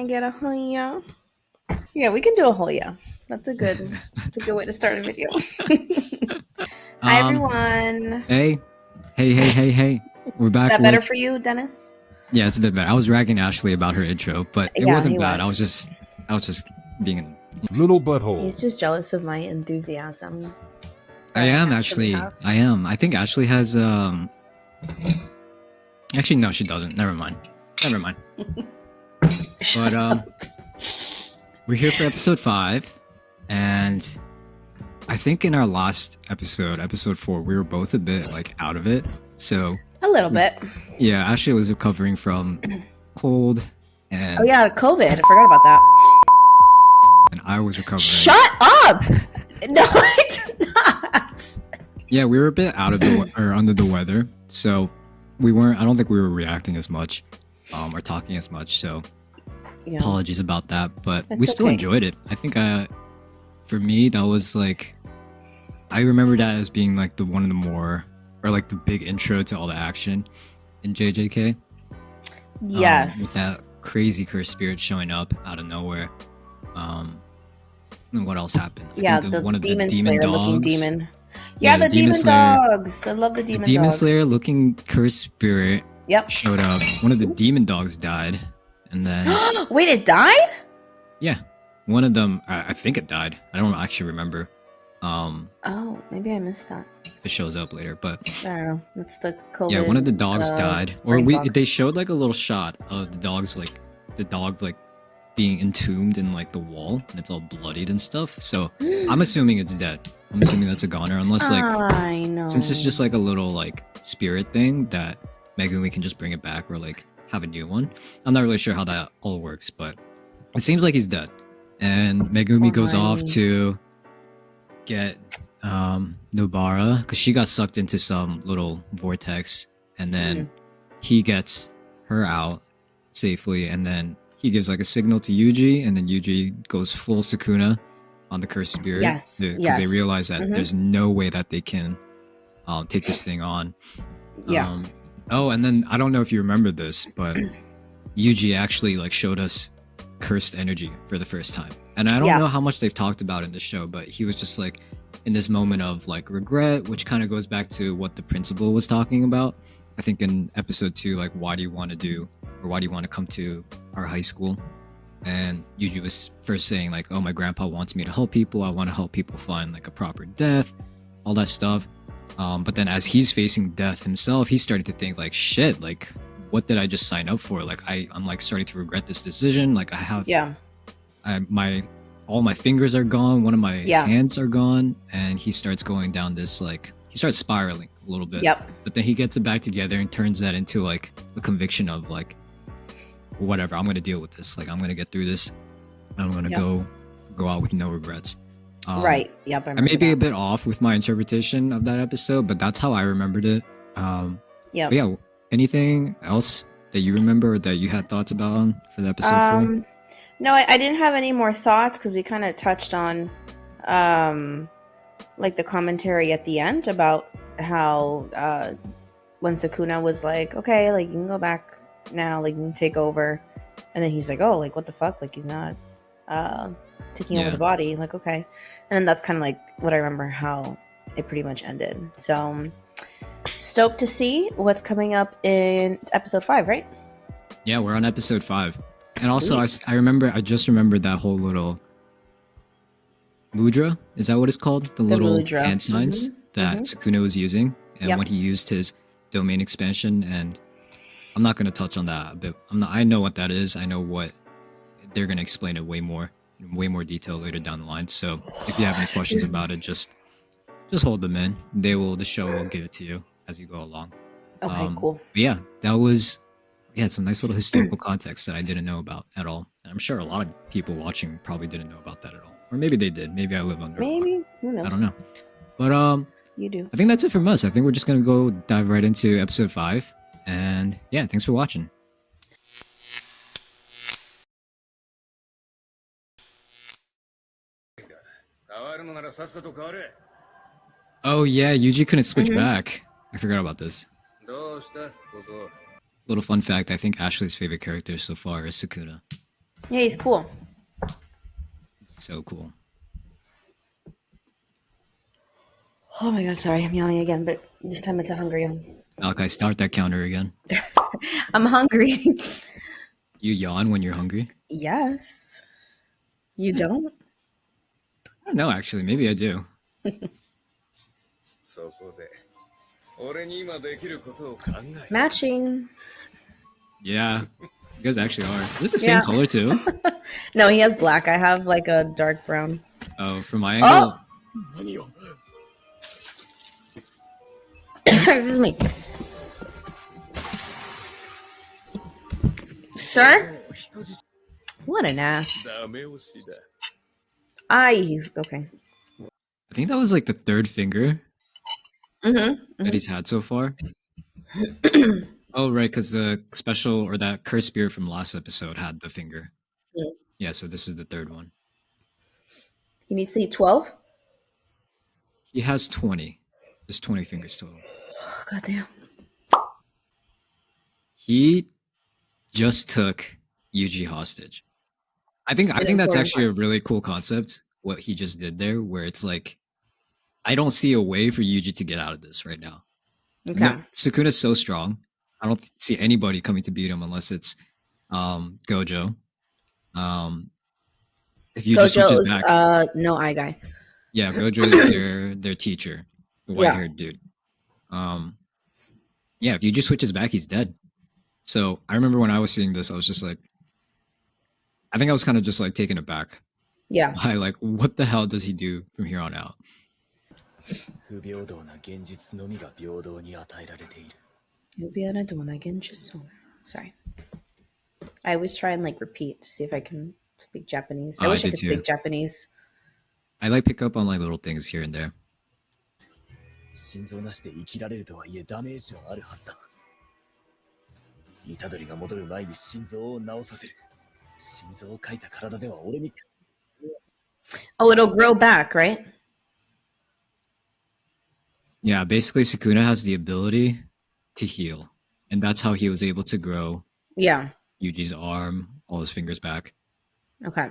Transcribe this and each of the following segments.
I get a hoya? Yeah, we can do a hoya. That's a good way to start a video. Hi Um, everyone. hey, hey. We're Is back that better with for you, Dennis? yeah, it's a bit better. I was ragging Ashley about her intro, but it Yeah, wasn't he bad. was. I was just being an Little butthole. He's just jealous of my enthusiasm I that I am naturally actually. have. I am. I think Ashley has actually no, she doesn't. Never mind. Shut But up. we're here for episode 5 and I think in our last episode, episode 4, we were both a bit like out of it. So, A little bit. yeah, Ashley was recovering from cold and Oh yeah, COVID. I forgot about that. and I was recovering. Shut up! No, I did not. Yeah, we were a bit out of the or under the weather, so we weren't. I don't think we were reacting as much, or talking as much. So Yeah. apologies about that, but It's we still okay. enjoyed it. I think, for me, that was like, I remember that as being like the one of the more, or like the big intro to all the action in JJK. Yes. With that crazy cursed spirit showing up out of nowhere. And what else happened? Yeah, think the one of demon the demon slayer looking dogs. demon. Yeah, the demon Slayer. dogs. I love the demon Demon dogs. Slayer looking cursed spirit Yep. showed up. One of the demon dogs died, and then Wait, it died? yeah, one of them. I think it died. I don't actually remember. Oh, maybe I missed that. It shows up later, but I don't know. That's the COVID. yeah, one of the dogs died. Or brain fog. they showed like a little shot of the dog's like the dog like being entombed in like the wall, and it's all bloodied and stuff. So I'm assuming it's dead. I'm assuming that's a goner, unless like I know. since it's just like a little like spirit thing that Megumi can just bring it back or like have a new one. I'm not really sure how that all works, but it seems like he's dead. And Megumi goes off Alrighty. to get Nobara because she got sucked into some little vortex, and then he gets her out safely, and then he gives like a signal to Yuji, and then Yuji goes full Sukuna on the cursed spirit. Yes, Because they realize that there's no way that they can take this thing on. Yeah. Oh, and then I don't know if you remember this, but Yuji actually like showed us cursed energy for the first time. And I don't know how much they've talked about in the show, but he was just like in this moment of like regret, which kind of goes back to what the principal was talking about. I think in episode 2, like, why do you want to come to our high school? And Yuji was first saying like, oh, my grandpa wants me to help people. I want to help people find like a proper death, all that stuff. But then as he's facing death himself, he's starting to think like, shit, like, what did I just sign up for? Like, I'm like starting to regret this decision. Like, I have, all my fingers are gone. One of my hands are gone. And he starts going down this, like, he starts spiraling a little bit. Yep. But then he gets it back together and turns that into like a conviction of like, whatever, I'm going to deal with this. Like, I'm going to get through this. I'm going to go out with no regrets. Right. Yep. I may be a bit off with my interpretation of that episode, but that's how I remembered it. Yeah. Yeah. Anything else that you remember or that you had thoughts about on for the episode 4? No, I didn't have any more thoughts because we kind of touched on, like the commentary at the end about how when Sukuna was like, okay, like you can go back now, like you can take over, and then he's like, oh, like what the fuck, like he's not taking over the body, like okay, and then that's kind of like what I remember how it pretty much ended. So stoked to see what's coming up in episode 5, right? Yeah, we're on episode 5. And also I just remembered that whole little mudra, is that what it's called? The little mudra. hand signs that Sukuna was using, and when he used his domain expansion. And I'm not going to touch on that a bit. I know what that is. I know what they're going to explain it way more detail later down the line. So if you have any questions about it, just hold them in. The show will give it to you as you go along. Okay, cool. But yeah, that was some nice little historical context that I didn't know about at all. And I'm sure a lot of people watching probably didn't know about that at all. Or maybe they did. Maybe I live under a rock. Who knows? I don't know. But you do. I think that's it from us. I think we're just gonna go dive right into episode 5. And yeah, thanks for watching. Oh yeah, Yuji couldn't switch back. I forgot about this. Little fun fact, I think Ashley's favorite character so far is Sukuna. Yeah, he's cool. So cool. Oh my god, sorry, I'm yelling again, but this time it's a hungry one. Malachi, start that counter again. I'm hungry. You yawn when you're hungry? Yes. You don't? I don't know, actually. Maybe I do. Matching. Yeah. You guys actually are. Is it the same Yeah. color too? No, he has black. I have like a dark brown. Oh, from my Oh! angle. Excuse me. Sir? What an ass. He's okay. I think that was like the third finger Mm-hmm. that he's had so far. Oh, right, because the special or that cursed spirit from last episode had the finger. Yeah. Yeah, so this is the third one. He needs to eat 12? He has 20. There's 20 fingers total. Oh, goddamn. He just took Yuji hostage. I think that's actually a really cool concept, what he just did there, where it's like, I don't see a way for Yuji to get out of this right now. Okay. Sukuna's so strong. I don't see anybody coming to beat him unless it's Gojo. If Yuji switches back, no eye guy. yeah, Gojo is their teacher, the white haired dude. Yeah, if Yuji switches back, he's dead. So I remember when I was seeing this, I was just like, I think I was kind of just like taken aback. Yeah. By like, what the hell does he do from here on out? Sorry. I always try and like repeat to see if I can speak Japanese. I I wish I did could too. speak Japanese. I like pick up on like little things here and there. 心臓なしで生きられるとはいえダメージはあるはずだ。虎杖が戻る前に心臓を治させる。心臓を書いた体では俺に。Oh, it'll grow back, right? Yeah, basically Sukuna has the ability to heal. And that's how he was able to grow Yuji's arm, all his fingers back. Okay.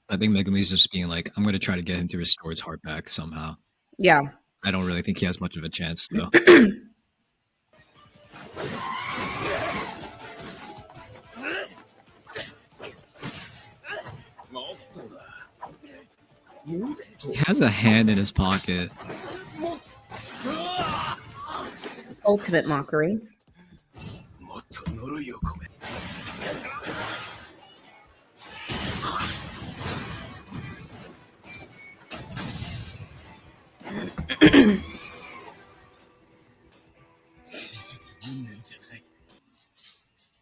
I think Megumi's just being like, I'm going to try to get him to restore his heart back somehow. Yeah. I don't really think he has much of a chance, though. He has a hand in his pocket. Ultimate mockery.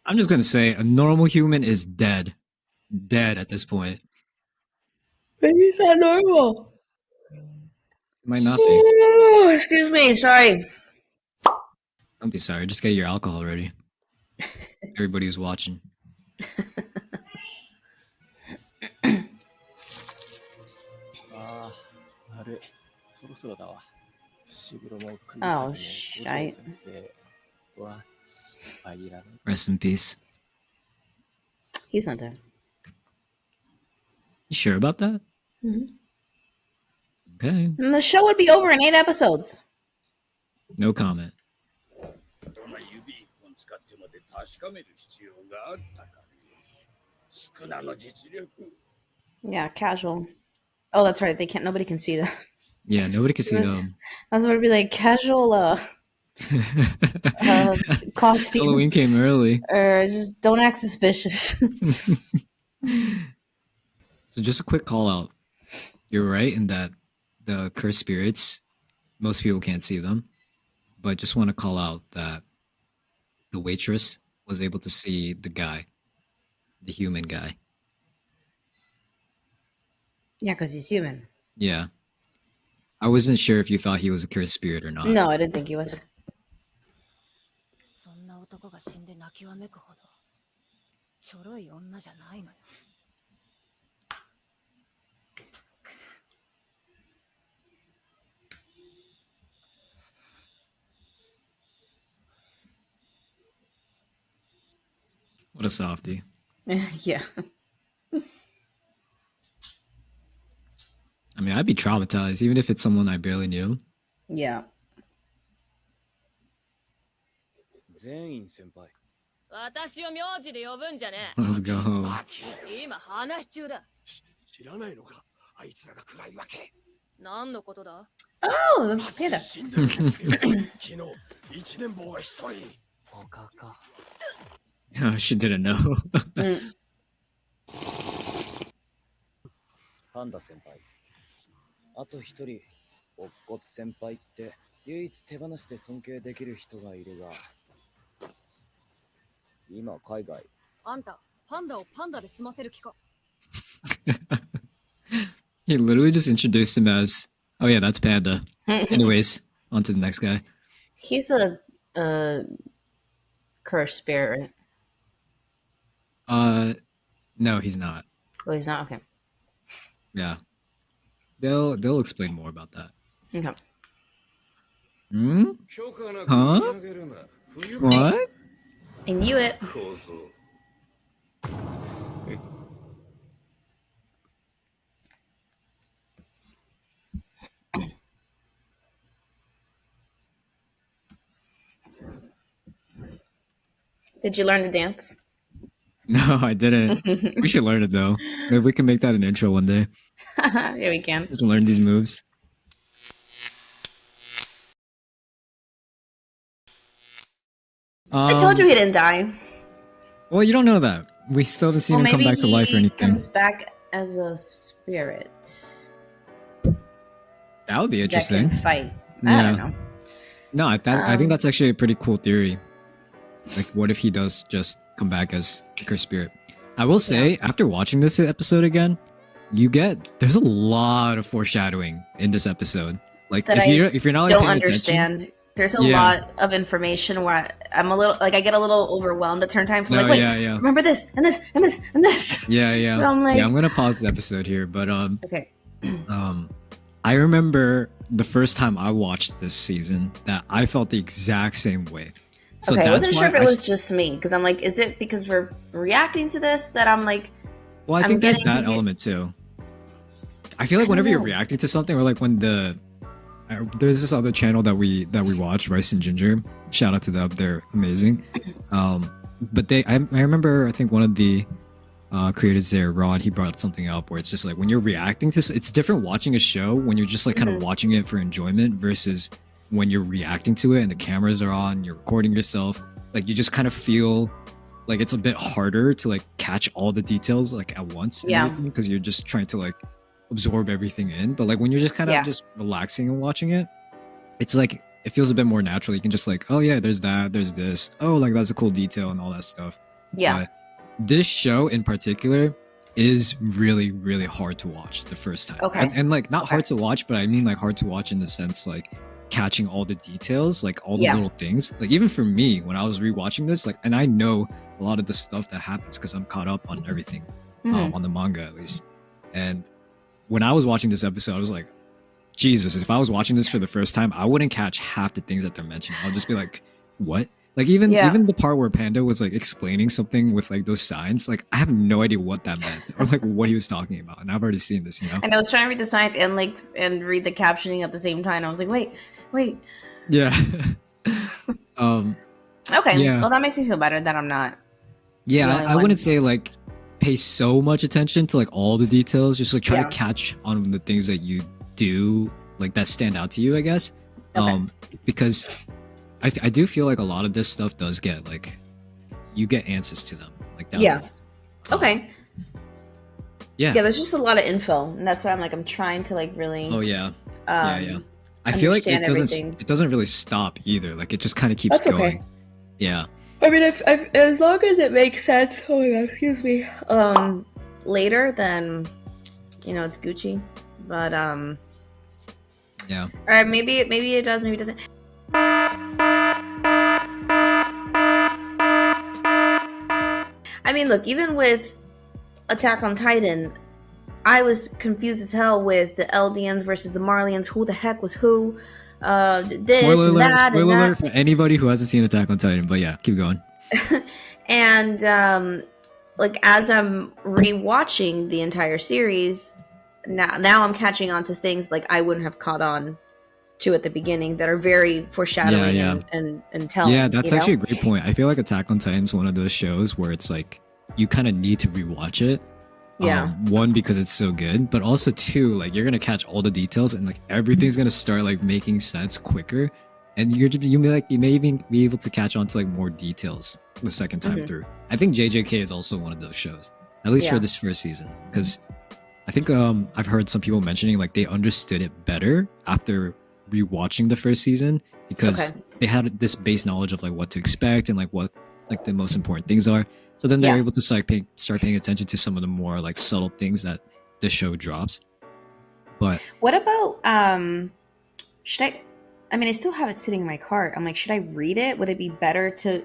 I'm just gonna say a normal human is dead. Dead at this point. Maybe he's not normal. It might not be. Oh, excuse me, sorry. Don't be sorry, just get your alcohol ready. Everybody's watching. Oh, shite. Rest in peace. He's not dead. You sure about that? Mm-hmm. Okay. And the show would be over in 8 episodes. No comment. Yeah, casual. Oh, that's right. Nobody can see that. Yeah, nobody can see them. I was going to be like, casual costume. Halloween came early. Or just don't act suspicious. So just a quick call out. You're right in that the cursed spirits, most people can't see them. But just want to call out that the waitress was able to see the guy, the human guy. Yeah, because he's human. Yeah. I wasn't sure if you thought he was a cursed spirit or not. No, I didn't think he was. What a softie. Yeah. I mean, I'd be traumatized, even if it's someone I barely knew. Yeah. 全員先輩。私を名字で呼ぶんじゃね Let's go. え。今話し中だ。知らないのかあいつらが暗いわけ。何のことだ Oh, the panda. 死んでるんですよ。昨日、一年坊が一人。他か。Oh, she didn't know. パンダ先輩。あと一人、乙骨先輩って唯一手放して尊敬できる人がいるが。今海外。あんた、パンダをパンダで済ませる気か He literally just introduced him as, oh yeah, that's Panda. Anyways, on to the next guy. He's a cursed spirit, right? No, he's not. Oh, he's not? Okay. Yeah. They'll explain more about that. Okay. Hmm? Huh? What? I knew it. Did you learn to dance? No, I didn't. We should learn it though. Maybe we can make that an intro one day. Yeah, we can. Just learn these moves. I told you he didn't die. Well, you don't know that. We still haven't seen him come maybe back to life or he anything. comes back as a spirit. That would be That interesting. can fight. I Yeah. don't know. No, I think that's actually a pretty cool theory. Like, what if he does just come back as a cursed spirit? I will say, after watching this episode again, there's a lot of foreshadowing in this episode. Like, That if you're not like, Don't paying understand. attention, There's a Yeah. lot of information where I'm a little like I get a little overwhelmed at certain times. I'm No, like, wait, yeah. remember this and this and this and this. yeah. So I'm like, Yeah, I'm gonna pause the episode here, but okay. I remember the first time I watched this season that I felt the exact same way. So Okay, I that's wasn't sure why if it was just me because I'm like, is it because we're reacting to this that I'm like, Well, I I'm think there's getting that confused. element too. I feel like I don't whenever you're know. reacting to something, or like when there's this other channel that we watch, Rice and Ginger. Shout out to them, they're amazing. But I remember I think one of the creators there, Rod, he brought something up where it's just like when you're reacting to it's different watching a show when you're just like kind of watching it for enjoyment versus when you're reacting to it and the cameras are on, you're recording yourself. Like you just kind of feel like it's a bit harder to like catch all the details like at once. Yeah. Because you're just trying to like absorb everything in. But like when you're just kind of just relaxing and watching it, it's like it feels a bit more natural. You can just like, oh yeah, there's that, there's this. Oh, like that's a cool detail and all that stuff. yeah, But this show in particular is really, really hard to watch the first time. Okay. And like not hard to watch, but I mean like hard to watch in the sense like catching all the details, like all the Yeah. little things. Like even for me, when I was rewatching this, like, and I know a lot of the stuff that happens because I'm caught up on everything, Mhm. on the manga at least. And when I was watching this episode, I was like, Jesus, if I was watching this for the first time, I wouldn't catch half the things that they're mentioning. I'll just be like, what? Like even the part where Panda was like explaining something with like those signs, like I have no idea what that meant or like what he was talking about. And I've already seen this, you know? And I was trying to read the signs and read the captioning at the same time. I was like, wait. Yeah. Okay. Yeah. Well, that makes me feel better that I'm not. Yeah, The only I one. wouldn't say like pay so much attention to like all the details. Just like try Yeah. to catch on the things that you do like that stand out to you, I guess. Okay. Because I do feel like a lot of this stuff does get like you get answers to them like that. Yeah. Okay. Yeah. Yeah, there's just a lot of info, and that's why I'm trying to like really. Oh yeah. Yeah. I feel like understand everything. it doesn't really stop either. Like it just kind of keeps That's okay. going. Yeah. I mean, if as long as it makes sense. Oh my god, excuse me. Later, then it's Gucci. But Yeah. or maybe it does, maybe it doesn't. I mean, look, even with Attack on Titan, I was confused as hell with the Eldians versus the Marlians. Who the heck was who? This Spoiler and alert, that and spoiler that. alert for anybody who hasn't seen Attack on Titan, but yeah, keep going. And like as I'm rewatching the entire series, now I'm catching on to things like I wouldn't have caught on to at the beginning that are very foreshadowing Yeah. and telling. Yeah, that's you actually a know? great point. I feel like Attack on Titan is one of those shows where it's like you kind of need to rewatch it. Yeah. One, because it's so good, but also two, like you're gonna catch all the details and like everything's gonna start like making sense quicker, and you may even be able to catch on to like more details the second time Mhm. through. I think JJK is also one of those shows, at least for Yeah. this first season, because I think I've heard some people mentioning like they understood it better after rewatching the first season because Okay. they had this base knowledge of like what to expect and like what like the most important things are. So then they're Yeah. able to start paying attention to some of the more like subtle things that the show drops. But What about should I mean I still have it sitting in my cart. I'm like, should I read it? Would it be better to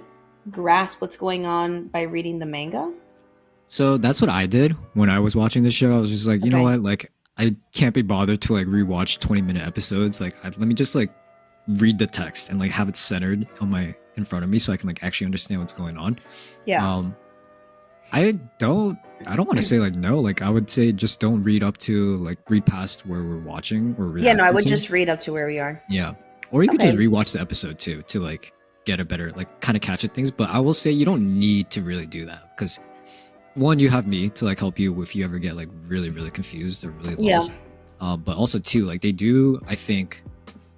grasp what's going on by reading the manga? so that's what I did when I was watching the show. I was just like, you know Okay. what, like I can't be bothered to like rewatch 20-minute episodes. Like let me just like read the text and like have it centered on my in front of me so I can like actually understand what's going on. Yeah. I don't want to say like no, like I would say just don't read up to like read past where we're watching or Yeah, no, I reacting would to. just read up to where we are. Yeah. Or you could just Okay. rewatch the episode too to like get a better like kind of catch at things, but I will say you don't need to really do that because one, you have me to like help you if you ever get like really really confused or really Yeah. lost. But also too, like they do, I think,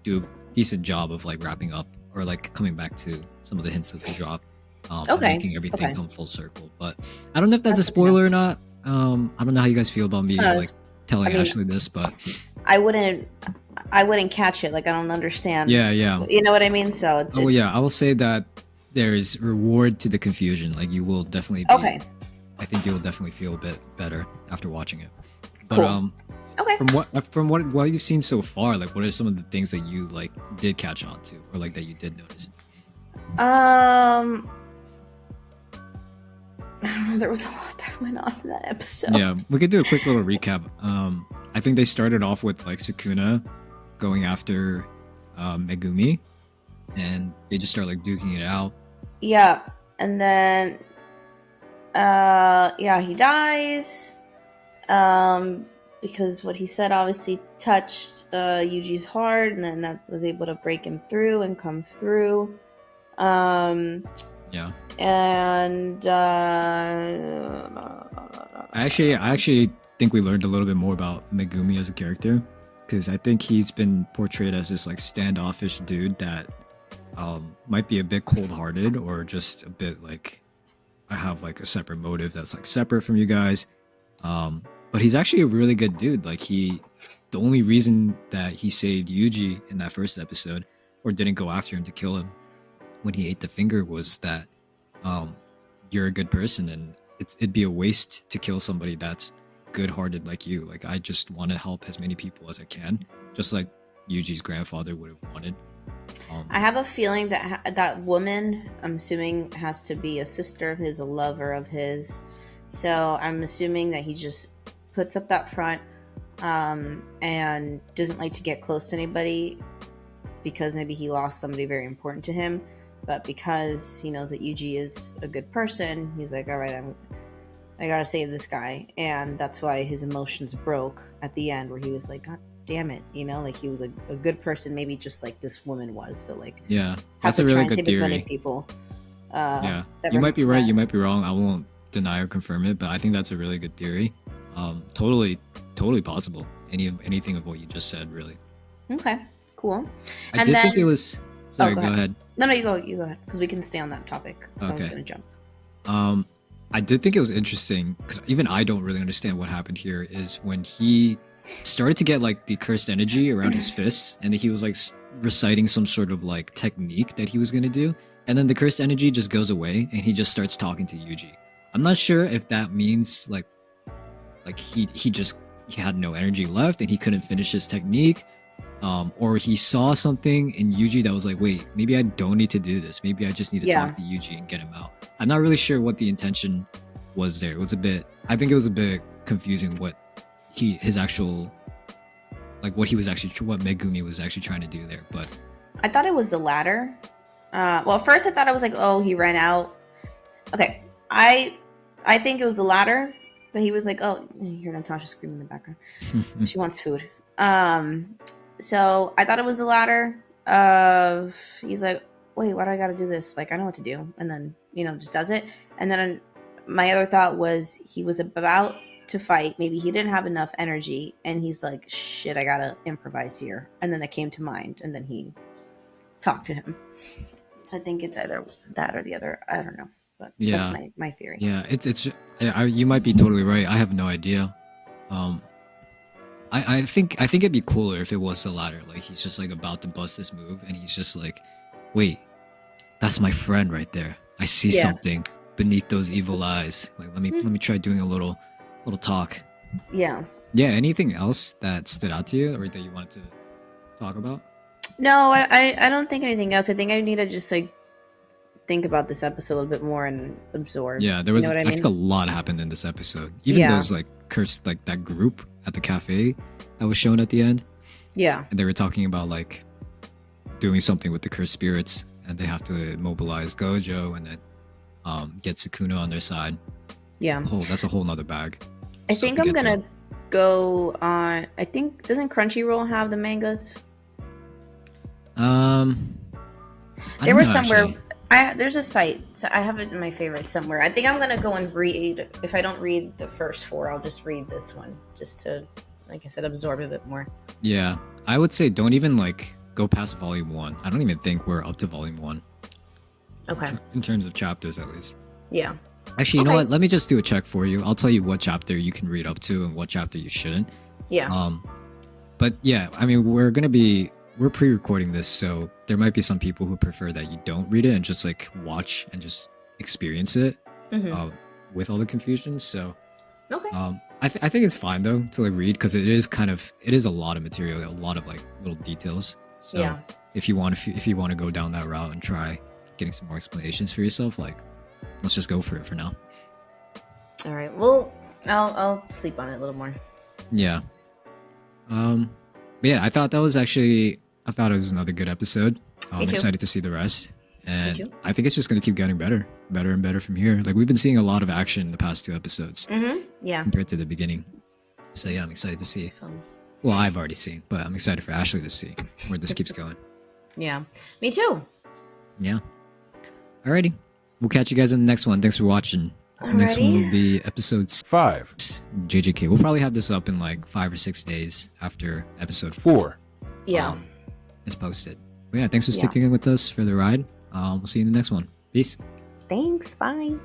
do a decent job of like wrapping up or like coming back to some of the hints that they drop. And Okay. making everything Okay. come full circle. But I don't know if that's a That's good to know. spoiler or not. I don't know how you guys feel about me not a- like telling I mean- Ashley this, but I wouldn't catch it. Like I don't understand. yeah. You know what I mean? So Oh yeah, I will say that there is reward to the confusion. Like you will definitely be, Okay. I think you'll definitely feel a bit better after watching it. But Cool. Okay. from what you've seen so far, like what are some of the things that you like did catch on to or like that you did notice? I don't know. There was a lot that went on in that episode. Yeah, we could do a quick little recap. I think they started off with like Sukuna going after Megumi, and they just start like duking it out. Yeah, and then yeah, he dies. Because what he said obviously touched Yuji's heart, and then that was able to break him through and come through. Yeah, And I actually think we learned a little bit more about Megumi as a character because I think he's been portrayed as this like standoffish dude that might be a bit cold-hearted or just a bit like I have like a separate motive that's like separate from you guys. But he's actually a really good dude. Like the only reason that he saved Yuji in that first episode or didn't go after him to kill him when he ate the finger was that you're a good person and it'd be a waste to kill somebody that's good-hearted like you. Like I just want to help as many people as I can, just like Yuji's grandfather would have wanted. I have a feeling that that woman, I'm assuming, has to be a sister of his, a lover of his. So I'm assuming that he just puts up that front and doesn't like to get close to anybody because maybe he lost somebody very important to him. But because he knows that Yuji is a good person, he's like, all right, I gotta save this guy. And that's why his emotions broke at the end, where he was like, God damn it, you know, like he was a good person, maybe just like this woman was. So like, Yeah, have that's to a try really and good save as many theory. people. Yeah, that you might be right, that. you might be wrong. I won't deny or confirm it, but I think that's a really good theory. Totally possible. Anything of what you just said, really. Okay, cool. I And did think then- it was. Sorry, go go ahead. ahead. No, you go ahead, because we can stay on that topic. So I was Okay. gonna jump. I did think it was interesting because even I don't really understand what happened here. Is when he started to get like the cursed energy around his fists, and he was like reciting some sort of like technique that he was gonna do, and then the cursed energy just goes away, and he just starts talking to Yuji. I'm not sure if that means like he had no energy left and he couldn't finish his technique, or he saw something in Yuji that was like, wait, maybe I don't need to do this. Maybe I just need to Yeah. talk to Yuji and get him out. I'm not really sure what the intention was there. I think it was a bit confusing what his actual, like what Megumi was actually trying to do there. But I thought it was the latter. Well, at first I thought it was like, oh, he ran out. Okay, I I think it was the latter that he was like, "Oh, you hear Natasha screaming in the background. She wants food." So I thought it was the latter of he's like, "Wait, why do I got to do this? Like, I know what to do," and then just does it. And then my other thought was he was about to fight. Maybe he didn't have enough energy, and he's like, "Shit, I gotta improvise here." And then that came to mind, and then he talked to him. So I think it's either that or the other. I don't know, but Yeah. that's my theory. Yeah, you might be totally right. I have no idea. I think it'd be cooler if it was the latter. Like he's just like about to bust this move, and he's just like, "Wait, that's my friend right there. I see something beneath those evil eyes. Like let me try doing a little talk." Yeah. Yeah. Anything else that stood out to you, or that you wanted to talk about? No, I don't think anything else. I think I need to just like think about this episode a little bit more and absorb. Yeah, there was. You know what I think a lot happened in this episode. Even those like cursed, like that group at the cafe that was shown at the end. Yeah. And they were talking about like doing something with the cursed spirits, and they have to mobilize Gojo and then get Sukuna on their side. Yeah. That's a whole nother bag. I think I'm gonna go on. I think doesn't Crunchyroll have the mangas? There was somewhere. Actually. There's a site. So I have it in my favorites somewhere. I think I'm gonna go and read. If I don't read the first 4, I'll just read this one, just to, like I said, absorb a bit more. Yeah, I would say don't even like go past volume 1. I don't even think we're up to volume 1. Okay. In terms of chapters, at least. Yeah. Actually, you know what? Let me just do a check for you. I'll tell you what chapter you can read up to and what chapter you shouldn't. Yeah. But yeah, I mean, we're pre-recording this, so there might be some people who prefer that you don't read it and just like watch and just experience it with all the confusion. So okay. I think it's fine though to like read, because it is a lot of material, a lot of like little details. So if you want to go down that route and try getting some more explanations for yourself, like let's just go for it for now. All right. Well, I'll sleep on it a little more. Yeah. Yeah, I thought it was another good episode. I'm excited to see the rest. And I think it's just going to keep getting better and better from here. Like we've been seeing a lot of action in the past 2 episodes. Yeah. Compared to the beginning. So yeah, I'm excited to see. Well, I've already seen, but I'm excited for Ashley to see where this keeps going. Yeah. Me too. Yeah. Alrighty. We'll catch you guys in the next one. Thanks for watching. The next one will be episode 5. JJK. We'll probably have this up in like 5 or 6 days after episode 4. Yeah. It's posted. But yeah, thanks for sticking with us for the ride. We'll see you in the next one. Peace. Thanks. Bye.